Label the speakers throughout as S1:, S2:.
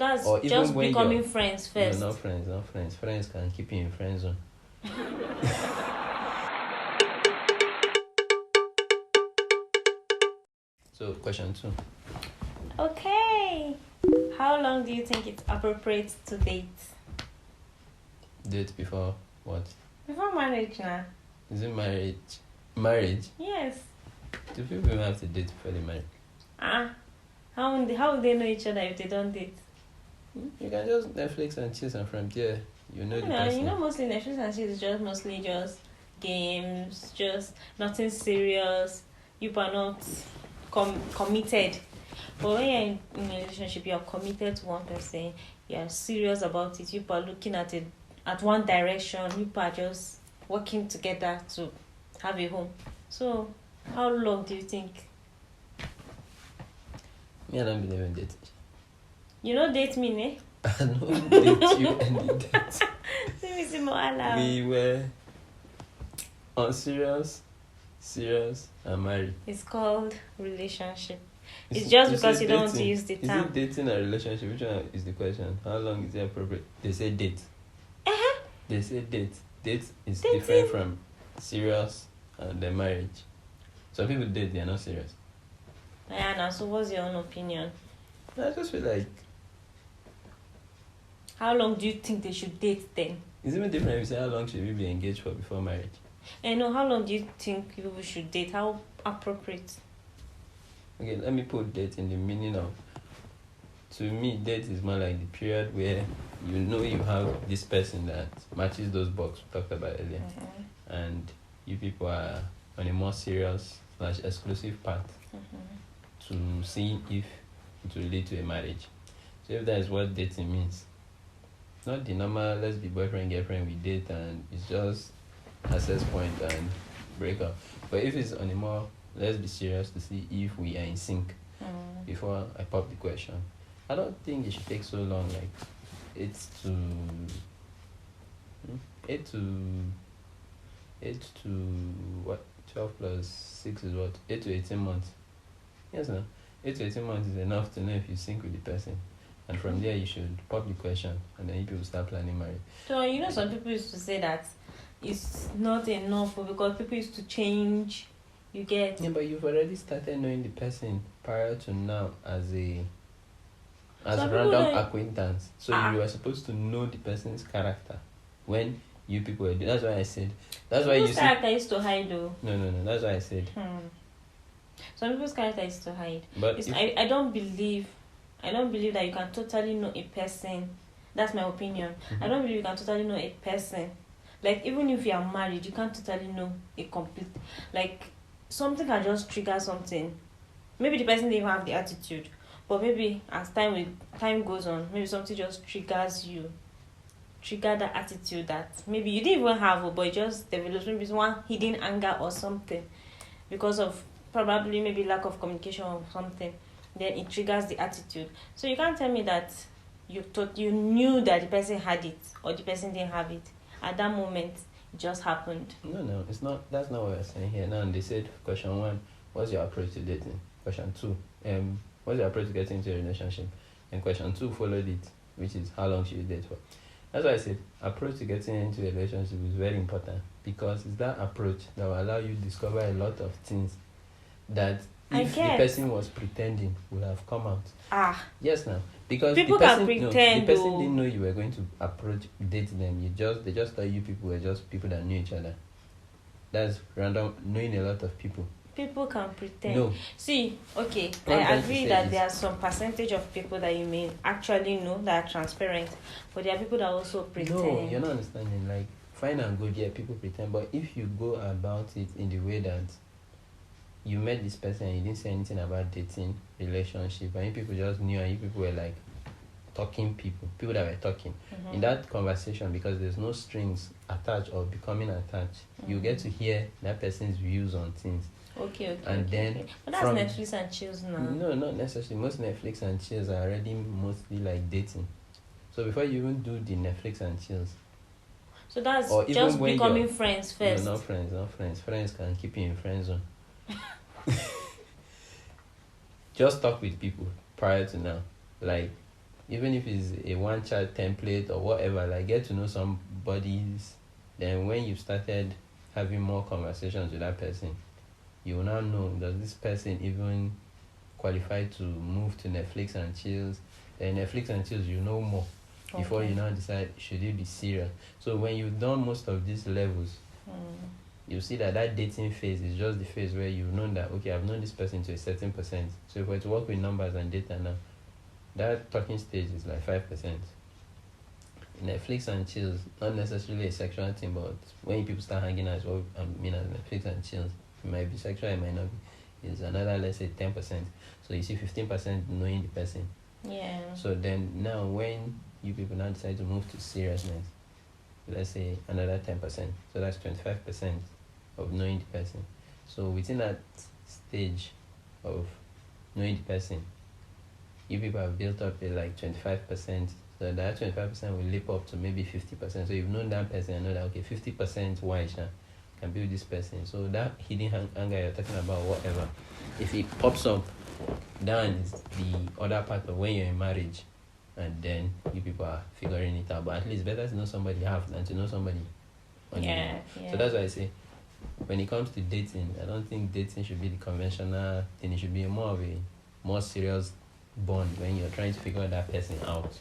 S1: That's
S2: Or even
S1: just
S2: when
S1: becoming
S2: you're
S1: friends first.
S2: no, not friends, not friends. Friends can keep you in friend zone. So question 2.
S1: Okay. How long do you think it's appropriate to date?
S2: Date before what?
S1: Before marriage now.
S2: Is it marriage? Marriage?
S1: Yes.
S2: Do people even have to date before they marry?
S1: How would they know each other if they don't date?
S2: You can just Netflix and chill, and from there you know the person.
S1: Mostly Netflix and chill is just mostly just games, just nothing serious. You are not committed. But when you're in a relationship, you are committed to one person. You are serious about it. You are looking at it at one direction. You are just working together to have a home. So, how long do you think?
S2: Me, I don't believe in dating.
S1: You know date me, eh?
S2: I don't date you any date. We were on serious, and married.
S1: It's called relationship. It's just because you don't want to use the term.
S2: Is it dating or relationship? Which one is the question? How long is it appropriate? They say date. They say date. Date is dating. Different from serious and then marriage. Some people date, they are not serious.
S1: Yeah, now, so what's your own opinion?
S2: I just feel like...
S1: How long do you think they should date then?
S2: It's even different if you say how long should we be engaged for before marriage.
S1: I know, how long do you think people should date? How appropriate?
S2: Okay, let me put date in the meaning of... To me, date is more like the period where you know you have this person that matches those boxes we talked about earlier. Mm-hmm. And you people are on a more serious / exclusive path to see if it will lead to a marriage. So if that is what dating means, not the normal let's be boyfriend girlfriend, we date and it's just access point and break up. But if it's on a more let's be serious to see if we are in sync before I pop the question, I don't think it should take so long, like 8 to what, 12 plus 6 is what, 8 to 18 months. Yes, no, 8 to 18 months is enough to know if you sync with the person. And from there, you should pop the question, and then people start planning marriage.
S1: So, some people used to say that it's not enough because people used to change. You get...
S2: Yeah, but you've already started knowing the person prior to now as a random acquaintance. So you were supposed to know the person's character when you people were doing. That's why I said. That's why you
S1: character used to hide though.
S2: No. That's why I said.
S1: Some people's character used to hide.
S2: But
S1: I don't believe that you can totally know a person. That's my opinion. I don't believe you can totally know a person. Like, even if you are married, you can't totally know a complete... Like, something can just trigger something. Maybe the person didn't have the attitude. But maybe as time goes on, maybe something just triggers you. Trigger that attitude that maybe you didn't even have, but it just develops. Maybe it's one hidden anger or something. Because of probably maybe lack of communication or something. Then it triggers the attitude. So you can't tell me that you knew that the person had it or the person didn't have it. At that moment, it just happened.
S2: No, it's not. That's not what we're saying here. Now, they said question 1, what's your approach to dating? Question 2, what's your approach to getting into a relationship? And question 2 followed it, which is how long should you date for? That's why I said approach to getting into a relationship is very important, because it's that approach that will allow you to discover a lot of things that if the person was pretending would have come out. Yes, now. Because
S1: people
S2: the person,
S1: can pretend.
S2: The person didn't know you were going to date them. They just thought you people were just people that knew each other. That's random, knowing a lot of people.
S1: People can pretend.
S2: No.
S1: See, okay, I agree that there are some percentage of people that you may actually know that are transparent, but there are people that also pretend.
S2: No, you're not understanding. Like, fine and good, yeah, people pretend, but if you go about it in the way that you met this person and you didn't say anything about dating, relationship, and you people just knew, and you people were like talking people that were talking in that conversation, because there's no strings attached or becoming attached, you get to hear that person's views on things.
S1: Okay.
S2: And then
S1: okay. But that's Netflix and chills now.
S2: No, not necessarily. Most Netflix and chills are already mostly like dating. So before you even do the Netflix and chills,
S1: so that's just becoming friends first.
S2: No, not friends. Friends can keep you in friend zone. Just talk with people prior to now. Like, even if it's a one chat template or whatever, like get to know somebody's. Then when you started having more conversations with that person, you will now know, does this person even qualify to move to Netflix and chills? Then Netflix and chills, you know more before you now decide, should it be serious? So when you've done most of these levels, you see that dating phase is just the phase where you've known that, okay, I've known this person to a certain percent. So if we're to work with numbers and data now, that talking stage is like 5%. Netflix and chills, not necessarily a sexual thing, but when people start hanging out, what I mean as Netflix and chills, it might be sexual, it might not be. It's another, let's say, 10%. So you see 15% knowing the person.
S1: Yeah.
S2: So then now when you people now decide to move to seriousness, let's say another 10%. So that's 25% of knowing the person. So within that stage of knowing the person, you people have built up a like 25%. So that 25% will leap up to maybe 50%. So you've known that person and know that, okay, 50% wise can build this person. So that hidden anger you're talking about, whatever, if it pops up, down is the other part of when you're in marriage and then you people are figuring it out. But at least better to know somebody you have than to know somebody on your own. So that's why I say, when it comes to dating, I don't think dating should be the conventional thing. It should be more of a more serious bond when you're trying to figure that person out.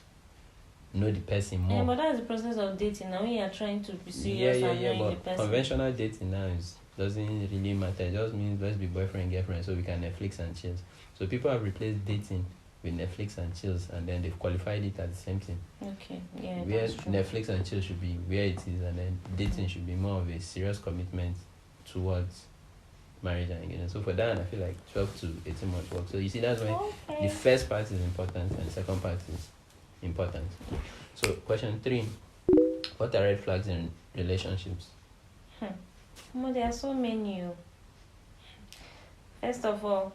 S2: Know the person more.
S1: Yeah, but that's the process of dating. Now when you're trying to be serious and knowing the person.
S2: Conventional dating now doesn't really matter. It just means let's be boyfriend, girlfriend, so we can Netflix and chills. So people have replaced dating with Netflix and chills, and then they've qualified it as the same thing.
S1: Okay, yeah,
S2: where
S1: that's true.
S2: Netflix and chill should be where it is, and then dating should be more of a serious commitment towards marriage and engagement. So for that, I feel like 12 to 18 months work. So you see, that's why the first part is important and the second part is important. So question 3, what are red flags in relationships?
S1: Well, there are so many. First of all,